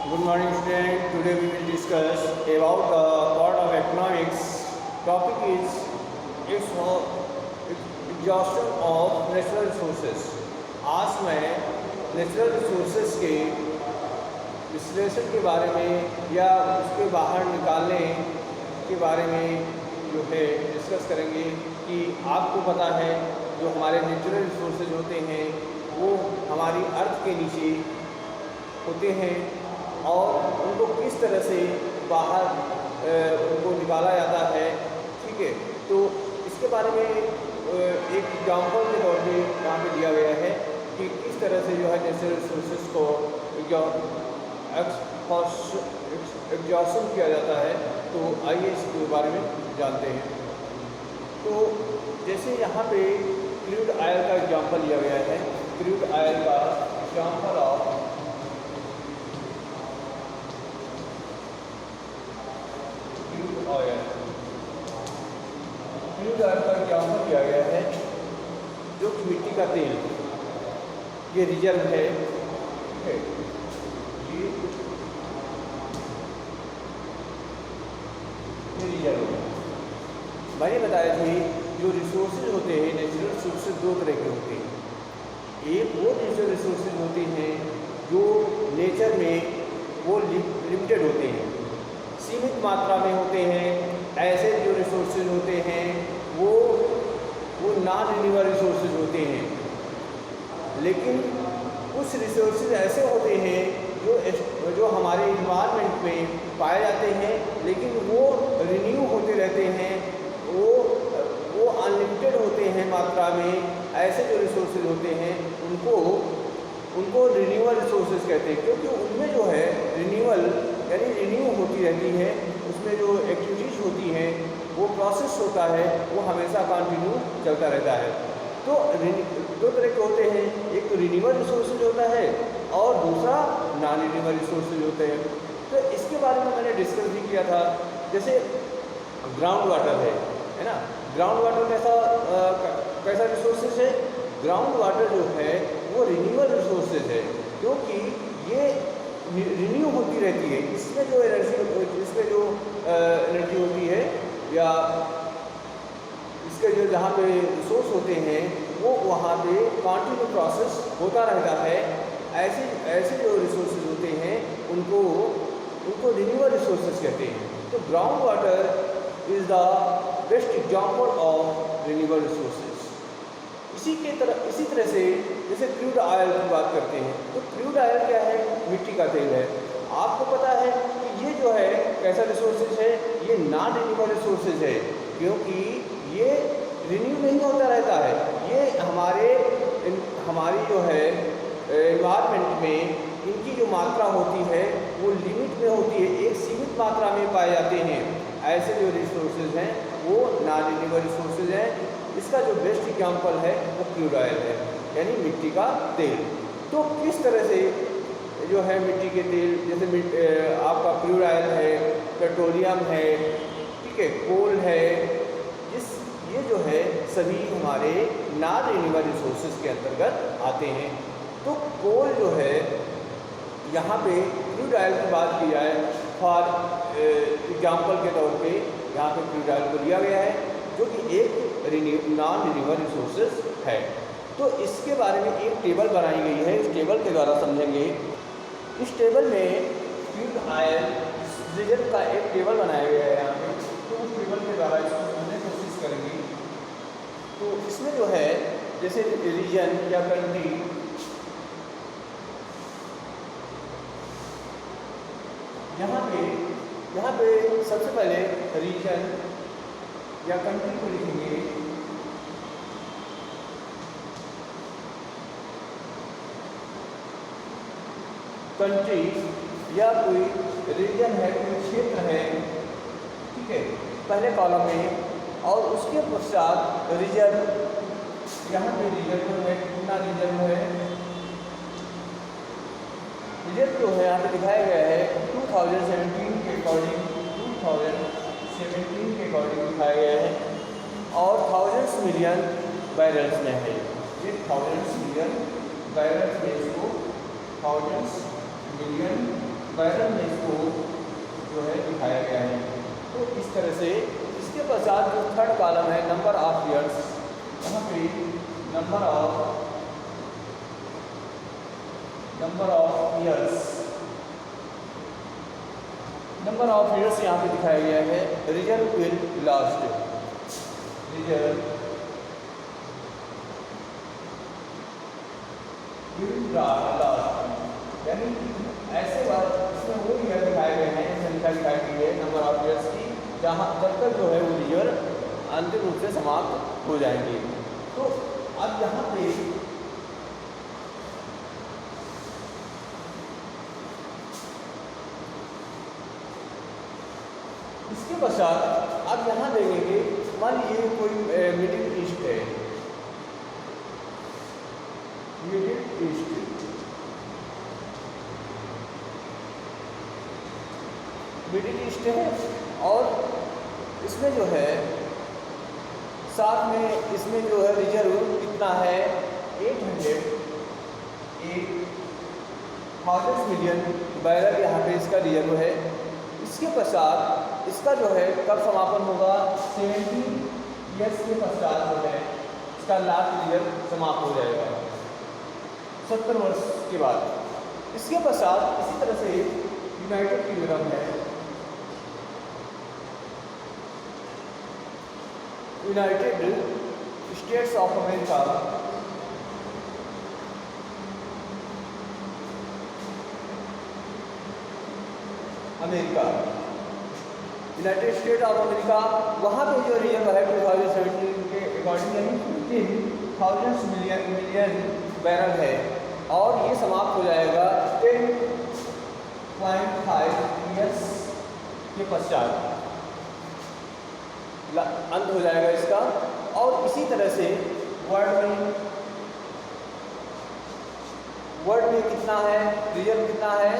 Good morning, student. Today we will discuss about the part of economics. Topic is exhaustion of natural resources. आज मैं natural resources के विश्लेषण के बारे में या उसके बाहर निकालने के बारे में जो है डिस्कस करेंगे कि आपको पता है जो हमारे नेचुरल रिसोर्सेज होते हैं वो हमारी अर्थ के नीचे होते हैं और उनको किस तरह से बाहर उनको निकाला जाता है। ठीक है, तो इसके बारे में एक एग्जाम्पल के तौर पे यहाँ पे दिया गया है कि किस तरह से जो है नेचुरल रिसोर्सेज को एग्जॉशन किया जाता है। तो आइए इसके बारे में जानते हैं। तो जैसे यहाँ पे क्रूड ऑयल का एग्जाम्पल लिया गया है। क्रूड ऑयल का example of oil, crude oil का एग्जाम्पल दिया गया है जो कि मिट्टी का तेल, ये रिजर्व है। ये रिजर्व है। मैंने बताया थे जो रिसोर्सेज होते हैं नेचुरल रिसोर्सेज दो तरह के होते हैं। एक वो नेचुरल रिसोर्सेज होते हैं जो नेचर में वो लिमिटेड होते हैं, सीमित मात्रा में होते हैं। ऐसे जो रिसोर्सेज होते हैं वो नॉन रिन्यूएबल रिसोर्सेज होते हैं। लेकिन कुछ रिसोर्सेज ऐसे होते हैं जो हमारे इन्वायरमेंट में पाए जाते हैं लेकिन वो रिन्यू होते रहते हैं, वो अनलिमिटेड होते हैं मात्रा में। ऐसे जो रिसोर्सेज होते हैं उनको रिन्यूएबल रिसोर्सेज कहते हैं, क्योंकि उनमें जो है रिन्यूअल यानी रिन्यू होती रहती है। उसमें जो एक्टिविटीज़ होती हैं वो प्रोसेस होता है, वो हमेशा कंटिन्यू चलता रहता है। तो दो तरह के होते हैं, एक तो रिन्यूएबल रिसोर्सेज होता है और दूसरा नॉन रिन्यूएबल रिसोर्सेज होते हैं। तो इसके बारे में मैंने डिस्कस भी किया था। जैसे ग्राउंड वाटर है ना। ग्राउंड वाटर कैसा रिसोर्सेज है? ग्राउंड वाटर जो है वो रिन्यूएबल रिसोर्सेज है, क्योंकि ये रिन्यू होती रहती है। इसमें जो एनर्जी होती है या इसके जो जहाँ पे रिसोर्स होते हैं वो वहाँ पे कंटिन्यू प्रोसेस होता रहता है। ऐसे जो रिसोर्सेज होते हैं उनको रिन्यूएबल रिसोर्सेज कहते हैं। तो ground water is the best example of renewable resources. इसी तरह से जैसे क्रूड ऑयल की बात करते हैं, तो क्रूड ऑयल क्या है? मिट्टी का तेल है। आपको पता है कि ये जो है कैसा रिसोर्सेज है? ये नॉन रिन्यूएबल रिसोर्सेज है, क्योंकि ये रिन्यू नहीं होता रहता है। ये हमारी जो है एनवायरनमेंट में इनकी जो मात्रा होती है वो लिमिट में होती है, एक सीमित मात्रा में पाए जाते हैं। ऐसे जो रिसोर्सेज हैं वो नॉन रिन्यूएबल रिसोर्सेज हैं। इसका जो बेस्ट एग्जाम्पल है वो क्रूड ऑयल है, यानी मिट्टी का तेल। तो किस तरह से जो है मिट्टी के तेल, जैसे आपका क्रूड ऑयल है, पेट्रोलियम है, ठीक है, कोल है, ये जो है सभी हमारे नॉन रिन्यूएबल रिसोर्सेज के अंतर्गत आते हैं। तो कोल जो है, यहाँ पे क्रूड ऑयल की बात की जाए फॉर एग्जाम्पल के तौर पे यहाँ पे क्रूड ऑयल को लिया गया है जो कि एक नॉन रिन्यूएबल रिसोर्सेज है। तो इसके बारे में एक टेबल बनाई गई है, इस टेबल के द्वारा समझेंगे। इस टेबल में क्रूड ऑयल रिजर्व का एक टेबल बनाया गया है यहाँ पे। तो उस टेबल के द्वारा इसको समझने की कोशिश करेंगे। तो इसमें जो है जैसे रीजन या कंट्री, यहाँ पे सबसे पहले रीजन या कंट्री को लिखेंगे। कंट्री या कोई रीजन है, कोई क्षेत्र है, ठीक है, पहले कॉलम में। और उसके पश्चात रिजर्व, यहाँ पे रिजर्व है, कितना रिजर्व है? रिजर्व जो है यहाँ पे दिखाया गया है 2017 के अकॉर्डिंग, 2017 के अकॉर्डिंग दिखाया गया है और थाउजेंड्स मिलियन बैरल्स में है। ये थाउजेंड्स मिलियन बैरल्स में इसको थाउजेंड्स मिलियन बैरल में इसको जो है दिखाया गया है। तो इस तरह से इसके पश्चात जो थर्ड कॉलम है नंबर ऑफ ईयर्स, यहाँ पे नंबर ऑफ ईयर्स यहाँ पे दिखाया गया है। Reserve will last, reserve will last, यानी ऐसे बात इसमें वो ईयर दिखाए गए हैं, संख्या दिखाई गई है नंबर ऑफ ईयर्स की, जहाँ जब तक जो है वो रिजर्व अंतिम रूप से समाप्त हो जाएंगे। तो अब यहाँ पे इसके पश्चात आप यहाँ देखेंगे, मान लीजिए कोई मिडिल ईस्ट है, मिडिल ईस्ट है और इसमें जो है साथ में इसमें जो है रिजर्व कितना है 800 मिलियन बैरल यहाँ पे इसका रिजर्व है। इसके पश्चात इसका जो है कब समापन होगा, 70 ईयर्स के पश्चात जो है इसका लास्ट रिजर्व समाप्त हो जाएगा 70 वर्ष के बाद। इसके पश्चात इसी तरह से यूनाइटेड किंगडम है, United states of America, United state of America, वहाँ पे जो रिजर्व है 2017 के अकॉर्डिंग यानी 15,000 मिलियन बैरल है और ये समाप्त हो जाएगा 10.5 ईयर्स के पश्चात, अंत हो जाएगा इसका। और इसी तरह से वर्ल्ड में कितना है रिजर्व, कितना है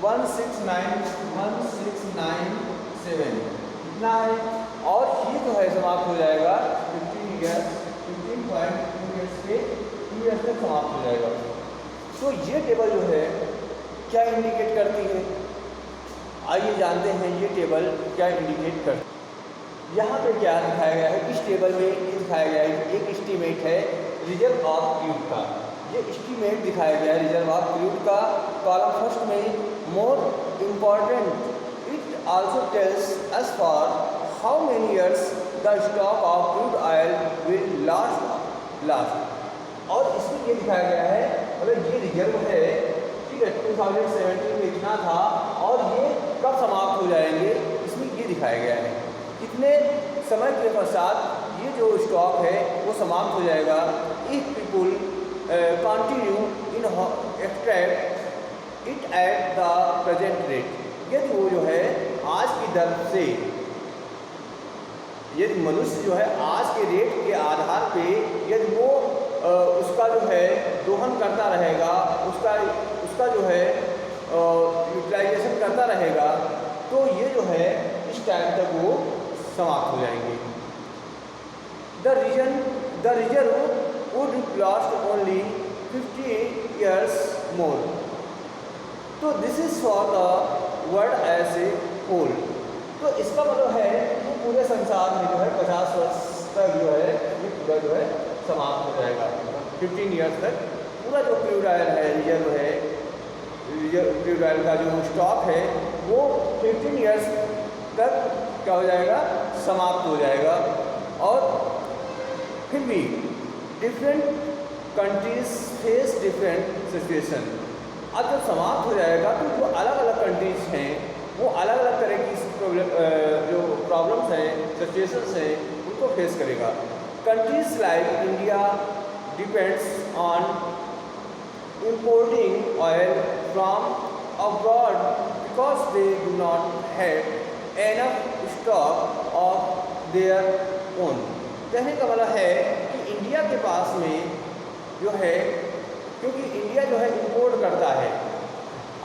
169.7 कितना है, और ये जो है समाप्त हो जाएगा 15.2 ईयर्स के 2 ईयर्स तक समाप्त हो जाएगा। तो ये टेबल जो है क्या इंडिकेट करती है, आइए जानते हैं ये टेबल क्या इंडिकेट करती है। यहाँ पे क्या दिखाया गया है, इस टेबल में ये दिखाया गया है कि एक एस्टीमेट है रिजर्व ऑफ क्रूड का, ये एस्टीमेट दिखाया गया है रिजर्व ऑफ क्रूड का। कॉलम फर्स्ट में more important, it also tells as for how many years the stock of crude oil will last. और इसमें ये दिखाया गया है, मतलब ये रिजर्व है, ठीक है, 2017 में इतना था और ये कब समाप्त हो जाएंगे, इसमें ये दिखाया गया है कितने समय के पश्चात ये जो स्टॉक है वो समाप्त हो जाएगा। If people continue in extract it at the present rate, यदि वो जो है आज की दर से, यदि मनुष्य जो है आज के रेट के आधार पे यदि वो उसका जो है दोहन करता रहेगा, उसका जो है यूटिलाइजेशन करता रहेगा, तो ये जो है इस टाइम तक वो समाप्त हो जाएंगे। The reserve would last only 50 years more. तो this is for the world as a whole. तो इसका मतलब है कि पूरे संसार में जो है 50 वर्ष तक जो है ये पूरा जो है समाप्त हो जाएगा। 15 ईयर्स तक पूरा जो क्रूड ऑयल है, रिजर्व है, क्रूड ऑयल का जो स्टॉक है वो 15 ईयर्स तक क्या हो जाएगा, समाप्त हो जाएगा। और फिर भी different countries face different situation. अब जब समाप्त हो जाएगा तो जो अलग अलग कंट्रीज हैं वो अलग अलग तरह की जो प्रॉब्लम्स हैं, सिचुएशंस हैं, उनको फेस करेगा। Countries like India depends on importing oil from abroad because they do not have enough stock of their own। कहने का मतलब है कि इंडिया के पास में जो है, क्योंकि इंडिया जो है इंपोर्ट करता है,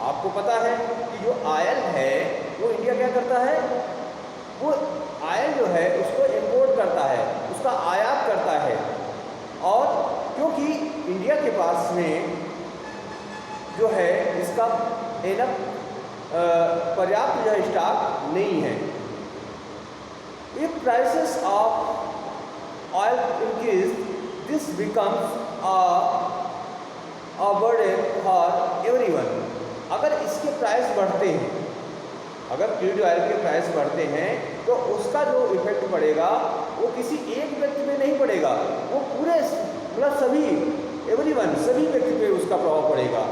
आपको पता है कि जो ऑयल है वो इंडिया क्या करता है, वो ऑयल जो है उसको इंपोर्ट करता है, उसका आयात करता है। और क्योंकि इंडिया के पास में जो है इसका पर्याप्त जो है स्टॉक नहीं है। If prices of oil increase, this becomes a burden for everyone. अगर इसके प्राइस बढ़ते हैं, अगर क्रूड ऑयल के प्राइस बढ़ते हैं तो उसका जो इफेक्ट पड़ेगा वो किसी एक व्यक्ति पे नहीं पड़ेगा, वो पूरे मतलब सभी एवरीवन सभी व्यक्ति पे उसका प्रभाव पड़ेगा।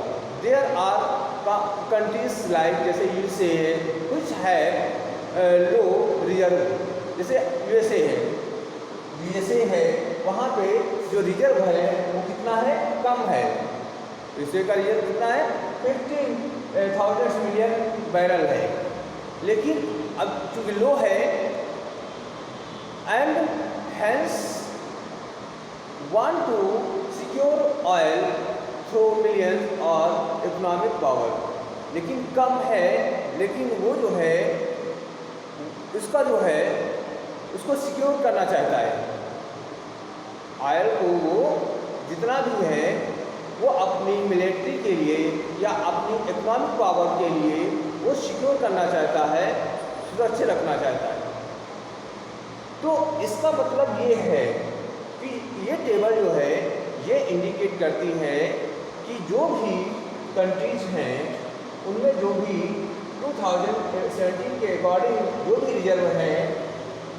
देयर आर कंट्रीज लाइक जैसे यूएसए है, कुछ है लो रिजर्व, जैसे यूएसए है, वहाँ पे जो रिजर्व है वो कितना है, कम है। यूएसए का रिजर्व कितना है, 15,000 मिलियन बैरल है, लेकिन अब चूँकि लो है and hence want to secure oil through million और इकोनॉमिक पावर, लेकिन कम है, लेकिन वो जो है उसका जो है उसको सिक्योर करना चाहता है। ऑयल को वो जितना भी है वो अपनी मिलिट्री के लिए या अपनी इकोनॉमिक पावर के लिए वो सिक्योर करना चाहता है, सुरक्षित रखना चाहता है। तो इसका मतलब ये है कि ये टेबल जो है ये इंडिकेट करती है कि जो भी कंट्रीज हैं उनमें जो भी 2017 के अकॉर्डिंग जो भी रिजर्व हैं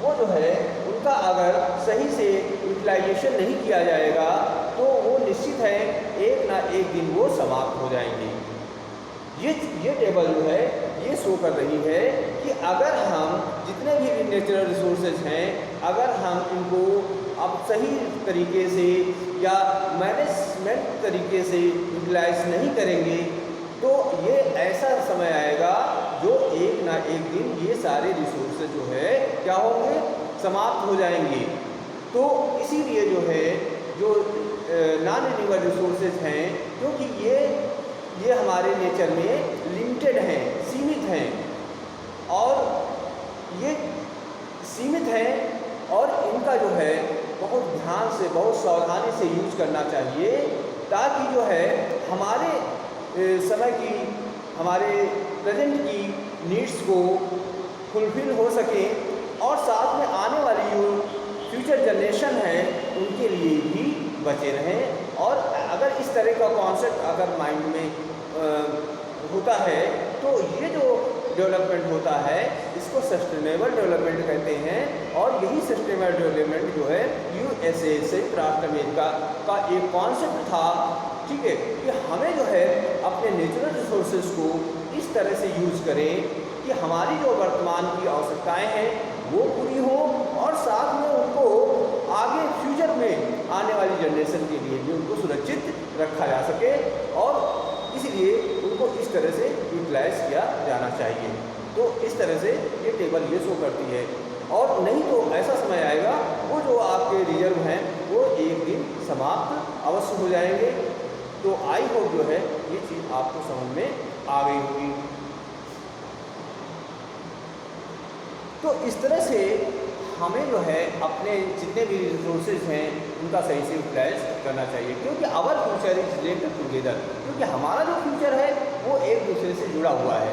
वो जो है उनका अगर सही से यूटिलाइजेशन नहीं किया जाएगा तो वो निश्चित है एक ना एक दिन वो समाप्त हो जाएंगे। ये टेबल जो है ये शो कर रही है कि अगर हम जितने भी नेचुरल रिसोर्सेज हैं अगर हम इनको अब सही तरीके से या मैनेजमेंट तरीके से यूटिलाइज नहीं करेंगे तो ये ऐसा समय आएगा जो एक ना एक दिन ये सारे रिसोर्सेज जो है क्या होंगे, समाप्त हो जाएंगे। तो इसीलिए जो है जो नॉन रिन्यूएबल रिसोर्सेज हैं क्योंकि ये हमारे नेचर में लिमिटेड हैं, सीमित हैं और ये सीमित हैं और इनका जो है बहुत ध्यान से बहुत सावधानी से यूज करना चाहिए ताकि जो है हमारे समय की हमारे प्रेजेंट की नीड्स को फुलफिल हो सके और साथ में आने वाली जो फ्यूचर जनरेशन है उनके लिए भी बचे रहें। और अगर इस तरह का कॉन्सेप्ट अगर माइंड में होता है तो ये जो डेवलपमेंट होता है इसको सस्टेनेबल डेवलपमेंट कहते हैं। और यही सस्टेनेबल डेवलपमेंट जो है यूएसए संयुक्त राष्ट्र अमेरिका का एक कॉन्सेप्ट था, ठीक है, कि हमें जो है अपने नेचुरल रिसोर्सेज को इस तरह से यूज करें कि हमारी जो वर्तमान की आवश्यकताएं हैं वो पूरी हो और साथ में उनको आगे फ्यूचर में आने वाली जनरेशन के लिए भी उनको सुरक्षित रखा जा सके और इसलिए उनको इस तरह से यूटिलाइज किया जाना चाहिए। तो इस तरह से ये टेबल ये शो करती है और नहीं तो ऐसा समय आएगा वो जो आपके रिजर्व हैं वो एक दिन समाप्त अवश्य हो जाएंगे। तो आई होप जो है ये चीज़ आपको समझ में आ गई होगी। तो इस तरह से हमें जो है अपने जितने भी रिसोर्सेज हैं उनका सही से यूटिलाइज करना चाहिए क्योंकि our future is related together, क्योंकि हमारा जो फ्यूचर है वो एक दूसरे से जुड़ा हुआ है।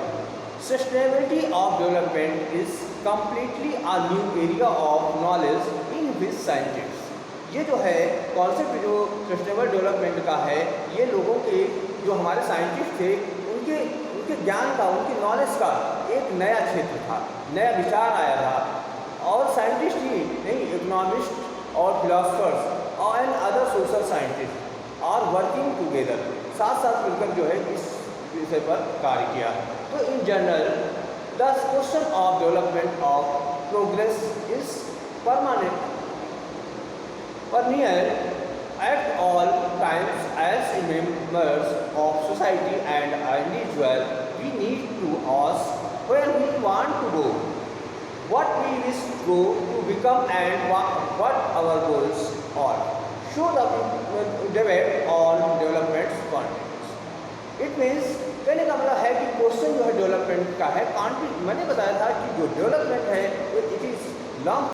Sustainability of development is completely a new area of knowledge in which scientist. ये जो है कॉन्सेप्ट जो सस्टेनेबल डेवलपमेंट का है ये लोगों के जो हमारे साइंटिस्ट थे उनके ज्ञान का उनकी नॉलेज का एक नया क्षेत्र था, नया विचार आया था। और साइंटिस्ट ही नहीं, इकोनॉमिस्ट और फिलोसफर्स और and other social scientist are working together, साथ साथ मिलकर जो है इस विषय पर कार्य किया। तो in general the question of development of progress is permanent perennial at all times as members of society and individual. We need to ask where we want to go, what we wish to become and what our goals are. Show the debate on development context. It means कहने का मतलब है कि question जो है development का है, मैंने बताया था कि जो डेवलपमेंट है इट इज लॉन्ग